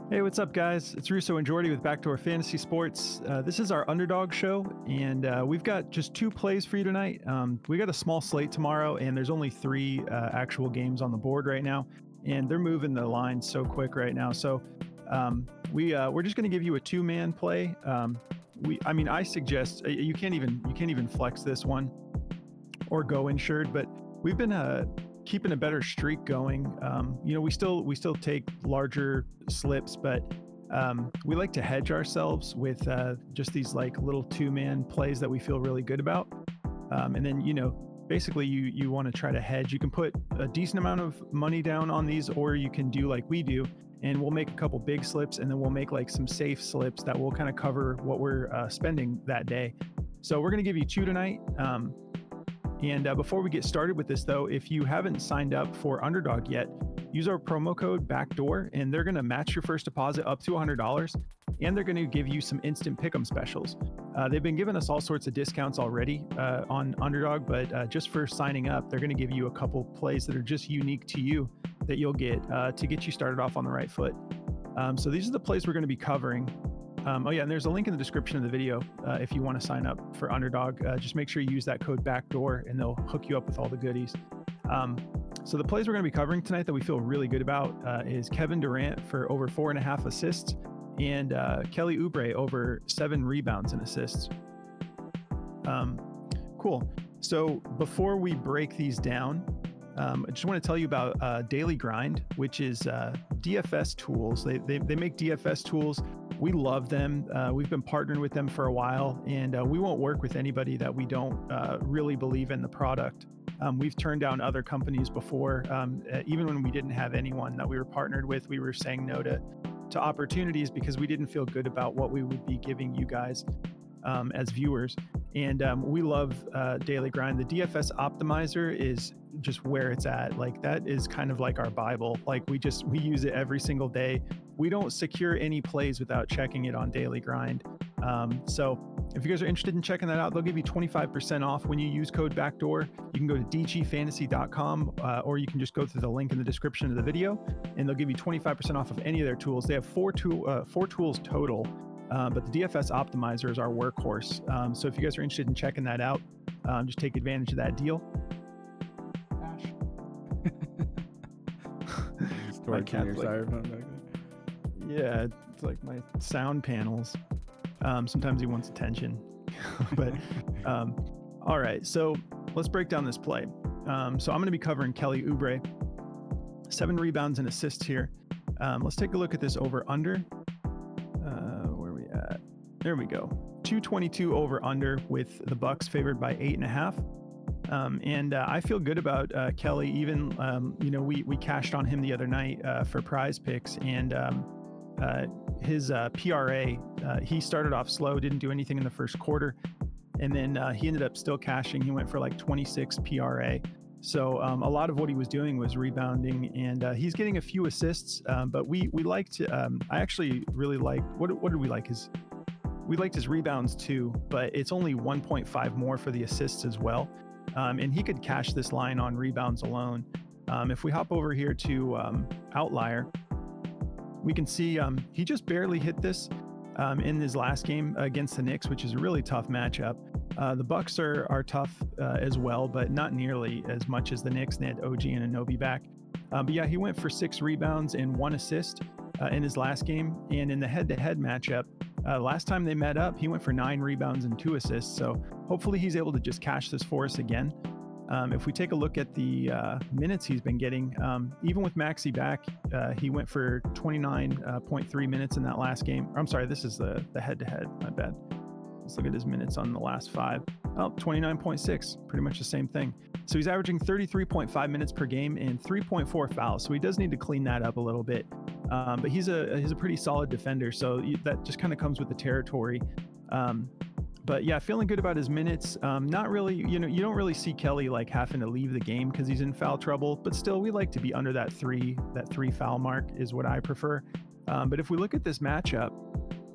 Hey, what's up, guys? It's Russo and Jordy with Backdoor Fantasy Sports. This is our underdog show, and we've got just two plays for you tonight. We got a small slate tomorrow, and there's only three actual games on the board right now, and they're moving the line so quick right now. So we're just going to give you a two-man play. I suggest you can't even flex this one or go insured, but we've been keeping a better streak going. We still take larger slips, but we like to hedge ourselves with just these like little two-man plays that we feel really good about. And then, basically you want to try to hedge. You can put a decent amount of money down on these, or you can do like we do, and we'll make a couple big slips, and then we'll make like some safe slips that will kind of cover what we're spending that day. So we're going to give you two tonight. And before we get started with this, though, if you haven't signed up for Underdog yet, use our promo code BACKDOOR, and they're going to match your first deposit up to $100, and they're going to give you some instant pick'em specials. They've been giving us all sorts of discounts already on Underdog, but just for signing up, they're going to give you a couple plays that are just unique to you that you'll get to get you started off on the right foot. So these are the plays we're going to be covering. And there's a link in the description of the video if you want to sign up for Underdog. Just make sure you use that code BACKDOOR, and they'll hook you up with all the goodies. So the plays we're going to be covering tonight that we feel really good about is Kevin Durant for over 4.5 assists and Kelly Oubre over 7 rebounds and assists. Cool. So before we break these down, I just want to tell you about Daily Grind, which is DFS tools. They make DFS tools. We love them. We've been partnering with them for a while, and we won't work with anybody that we don't really believe in the product. We've turned down other companies before. Even when we didn't have anyone that we were partnered with, we were saying no to opportunities because we didn't feel good about what we would be giving you guys as viewers. And we love Daily Grind. The DFS Optimizer is just where it's at. Like, that is kind of like our Bible. Like, we use it every single day. We don't secure any plays without checking it on Daily Grind. So if you guys are interested in checking that out, they'll give you 25% off when you use code BACKDOOR. You can go to dgfantasy.com or you can just go through the link in the description of the video, and they'll give you 25% off of any of their tools. They have four tools total. But the DFS Optimizer is our workhorse. So if you guys are interested in checking that out, just take advantage of that deal. Ash. My cat's yeah, it's like my sound panels. Sometimes he wants attention. But all right, so let's break down this play. So I'm going to be covering Kelly Oubre. 7 rebounds and assists here. Let's take a look at this over-under. There we go. 222 over under with the Bucks favored by 8.5. And I feel good about Kelly. Even we cashed on him the other night for Prize Picks, and his PRA. He started off slow, didn't do anything in the first quarter, and then he ended up still cashing. He went for like 26 PRA. So a lot of what he was doing was rebounding, and he's getting a few assists. But we like to. I actually really like what did we like his. We liked his rebounds too, but it's only 1.5 more for the assists as well. And he could cash this line on rebounds alone. If we hop over here to Outlier, we can see he just barely hit this in his last game against the Knicks, which is a really tough matchup. The Bucks are tough as well, but not nearly as much as the Knicks. They had OG and Anunoby back. But yeah, he went for 6 rebounds and 1 assist in his last game. And in the head-to-head matchup, last time they met up, he went for 9 rebounds and 2 assists. So hopefully he's able to just cash this for us again. If we take a look at the minutes he's been getting, even with Maxey back, he went for 29.3 minutes in that last game. I'm sorry, this is the head-to-head, my bad. Let's look at his minutes on the last 5. Oh, 29.6, pretty much the same thing. So he's averaging 33.5 minutes per game and 3.4 fouls. So he does need to clean that up a little bit. But he's a pretty solid defender. So that just kind of comes with the territory. But yeah, feeling good about his minutes. Not really, you don't really see Kelly like having to leave the game because he's in foul trouble, but still we like to be under that three foul mark is what I prefer. But if we look at this matchup,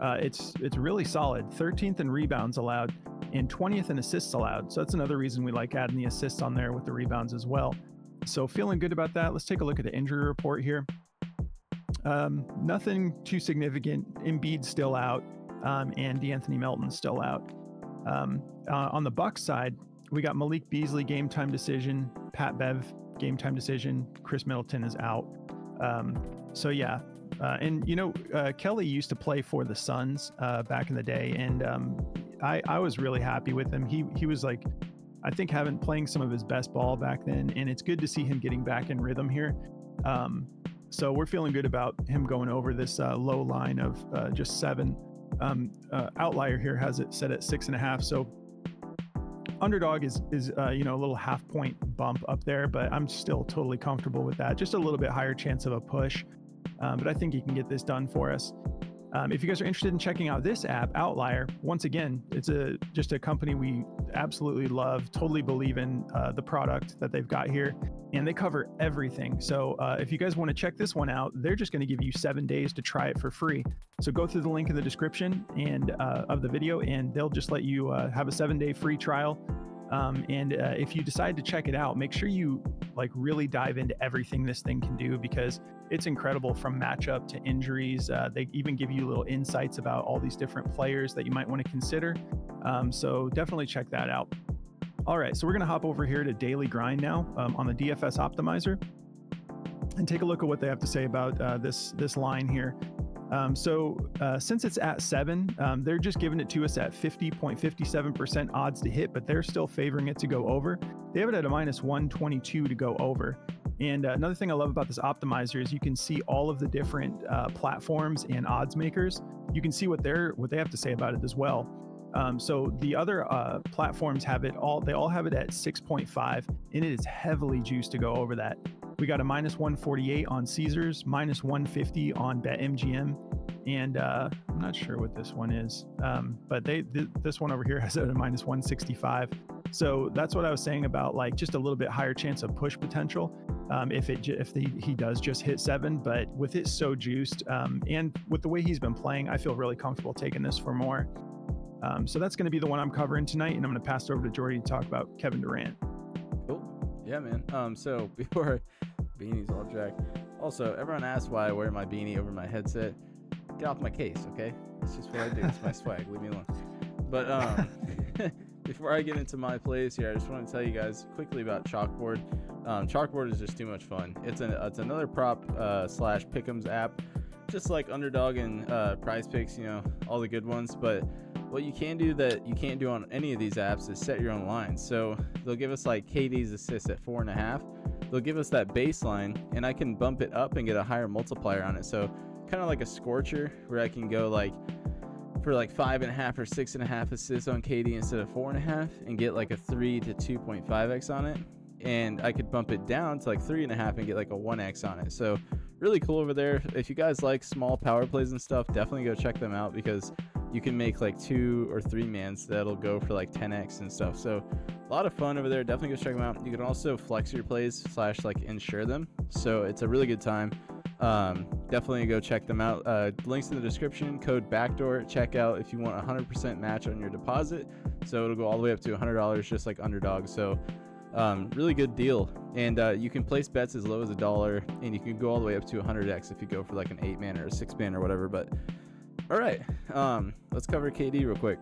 it's really solid. 13th in rebounds allowed and 20th in assists allowed. So that's another reason we like adding the assists on there with the rebounds as well. So feeling good about that. Let's take a look at the injury report here. Nothing too significant. Embiid's still out, and DeAnthony Melton's still out. On the Bucks side, we got Malik Beasley, game time decision. Pat Bev, game time decision. Chris Middleton is out. So yeah, and Kelly used to play for the Suns back in the day, and I was really happy with him. He was like, I think, playing some of his best ball back then, and it's good to see him getting back in rhythm here. So we're feeling good about him going over this low line of just 7. Outlier here has it set at 6.5. So underdog is a little half point bump up there, but I'm still totally comfortable with that. Just a little bit higher chance of a push, but I think he can get this done for us. If you guys are interested in checking out this app, Outlier, once again, it's just a company we absolutely love, totally believe in the product that they've got here, and they cover everything. So if you guys want to check this one out, they're just going to give you 7 days to try it for free. So go through the link in the description and of the video, and they'll just let you have a 7-day free trial. And if you decide to check it out, make sure you really dive into everything this thing can do, because it's incredible from matchup to injuries. They even give you little insights about all these different players that you might want to consider. So definitely check that out. All right, so we're going to hop over here to Daily Grind now on the DFS Optimizer and take a look at what they have to say about this line here. Since it's at 7, they're just giving it to us at 50.57% odds to hit, but they're still favoring it to go over. They have it at a minus 122 to go over. And another thing I love about this optimizer is you can see all of the different platforms and odds makers. You can see what they have to say about it as well. So the other platforms have it all. They all have it at 6.5, and it is heavily juiced to go over that. We got a minus 148 on Caesars, minus 150 on BetMGM, and I'm not sure what this one is, but this one over here has it at a minus 165. So that's what I was saying about just a little bit higher chance of push potential if he does just hit 7. But with it so juiced, and with the way he's been playing, I feel really comfortable taking this for more. So that's going to be the one I'm covering tonight, and I'm going to pass it over to Jordy to talk about Kevin Durant. Cool. Yeah, man. So before beanie's all jacked. Also, everyone asks why I wear my beanie over my headset. Get off my case, okay? It's just what I do. It's my swag. Leave me alone. But before I get into my plays here, I just want to tell you guys quickly about Chalkboard. Chalkboard is just too much fun. It's another prop slash pick'ems app, just like Underdog and Prize Picks, all the good ones. But what you can do that you can't do on any of these apps is set your own lines. So they'll give us KD's assists at 4.5. They'll give us that baseline, and I can bump it up and get a higher multiplier on it. So kind of like a scorcher, where I can go for 5.5 or 6.5 assists on KD instead of 4.5, and get a 3 to 2.5x on it. And I could bump it down to 3.5 and get a 1x on it. So really cool over there. If you guys like small power plays and stuff, definitely go check them out, because you can make 2 or 3 mans that'll go for 10x and stuff. So a lot of fun over there. Definitely go check them out. You can also flex your plays / insure them. So it's a really good time. Definitely go check them out. Links in the description. Code BACKDOOR at checkout if you want a 100% match on your deposit. So it'll go all the way up to $100, just like Underdog. So really good deal. And you can place bets as low as $1, and you can go all the way up to 100x if you go for an 8-man or a 6-man or whatever. But all right, let's cover KD real quick.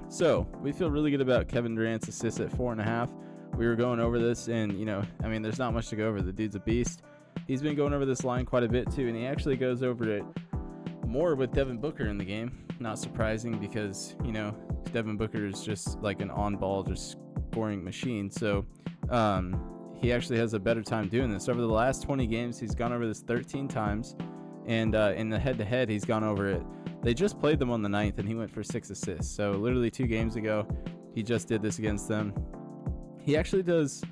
So we feel really good about Kevin Durant's assists at 4.5. We were going over this, and there's not much to go over. The dude's a beast. He's been going over this line quite a bit too, and he actually goes over it more with Devin Booker in the game. Not surprising, because Devin Booker is just an on-ball, just scoring machine. So he actually has a better time doing this. Over the last 20 games, he's gone over this 13 times. And in the head-to-head, he's gone over it. They just played them on the 9th, and he went for 6 assists. So literally 2 games ago, he just did this against them. He actually does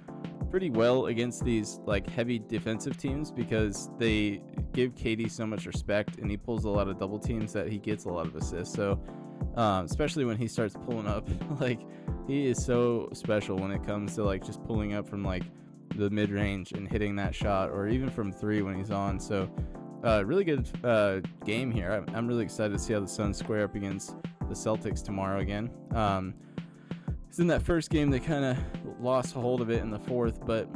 pretty well against these heavy defensive teams, because they give KD so much respect, and he pulls a lot of double teams that he gets a lot of assists. So especially when he starts pulling up, he is so special when it comes to just pulling up from the mid-range and hitting that shot, or even from 3 when he's on. So really good game here. I'm really excited to see how the Suns square up against the Celtics tomorrow again. Because in that first game, they kind of lost hold of it in the 4th, but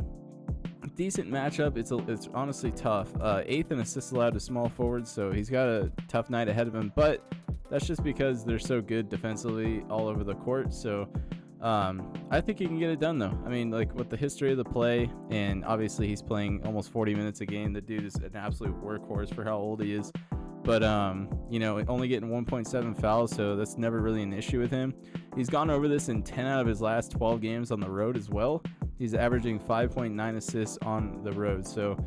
decent matchup. It's honestly tough. Eighth in assists allowed to small forwards, so he's got a tough night ahead of him. But that's just because they're so good defensively all over the court. So I think he can get it done, though. I mean, like, with the history of the play, and obviously he's playing almost 40 minutes a game. The dude is an absolute workhorse for how old he is. But, you know, only getting 1.7 fouls, so that's never really an issue with him. He's gone over this in 10 out of his last 12 games on the road as well. He's averaging 5.9 assists on the road. So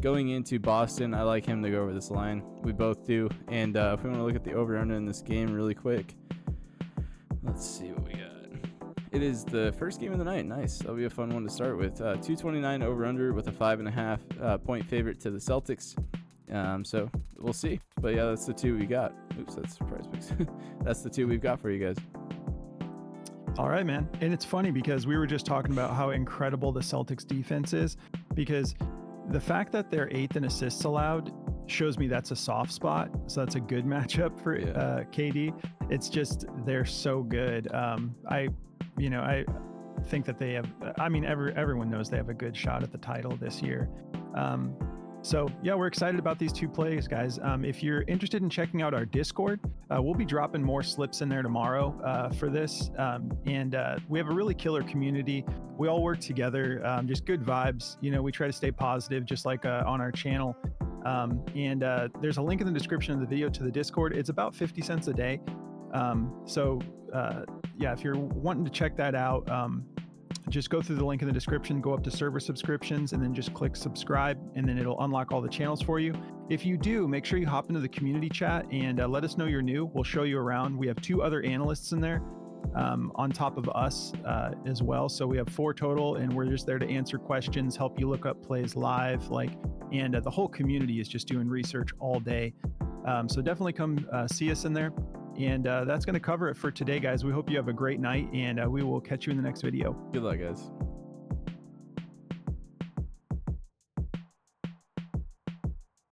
going into Boston, I like him to go over this line. We both do. And if we want to look at the over-under in this game really quick, let's see what we got. It is the first game of the night. Nice. That'll be a fun one to start with. 229 over-under with a 5.5 point favorite to the Celtics. So we'll see. But yeah, that's the two we got. Oops, that's surprise picks. That's the two we've got for you guys. All right, man. And it's funny because we were just talking about how incredible the Celtics defense is, because the fact that they're 8th in assists allowed shows me that's a soft spot. So that's a good matchup for KD. It's just they're so good. I think that they have, I mean, everyone knows they have a good shot at the title this year. So yeah, we're excited about these two plays, guys. If you're interested in checking out our Discord, we'll be dropping more slips in there tomorrow for this. And we have a really killer community. We all work together, just good vibes. You know, we try to stay positive, just like on our channel. And there's a link in the description of the video to the Discord. It's about 50 cents a day. Yeah, if you're wanting to check that out, just go through the link in the description, go up to server subscriptions, and then just click subscribe, and then it'll unlock all the channels for you. If you do, make sure you hop into the community chat and let us know you're new. We'll show you around. We have 2 other analysts in there on top of us as well. So we have 4 total, and we're just there to answer questions, help you look up plays live, and the whole community is just doing research all day. So definitely come see us in there. And that's going to cover it for today, guys. We hope you have a great night, and we will catch you in the next video. Good luck, guys.